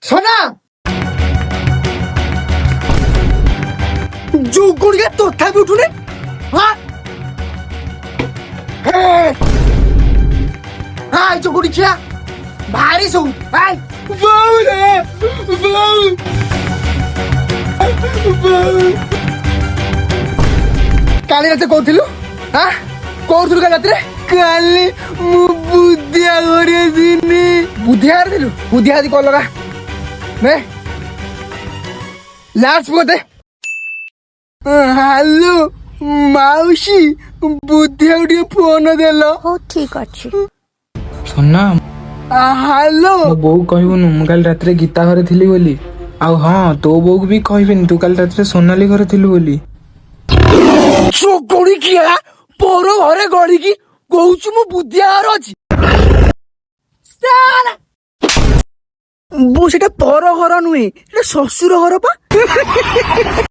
सोना जो गुड़िया तथा भी उठुने हाँ हाँ जो गुड़ी क्या भारी सो हाय काली रात कौन हाँ कौन काली रात काली बुद्धिया बुद्धिया बुद्धिया कौन लगा मैं लास्ट बोलते हेलो माउसी बुद्धिया गोटे फोन देल हो ठीक अच्छी सोना हेलो मो बोऊ कहबुनु मु काल रात गीता घरे थिली बोली आ हाँ तो बोऊ भी कहबिनी तू काल रात सोनाली घरे थिलु बोली चो गोड़ी किया पोरो घरे गड़ी की कहूछु मो बुद्धिया घर अछि साला बो सेटा पर घर नुहे शशुर घर पा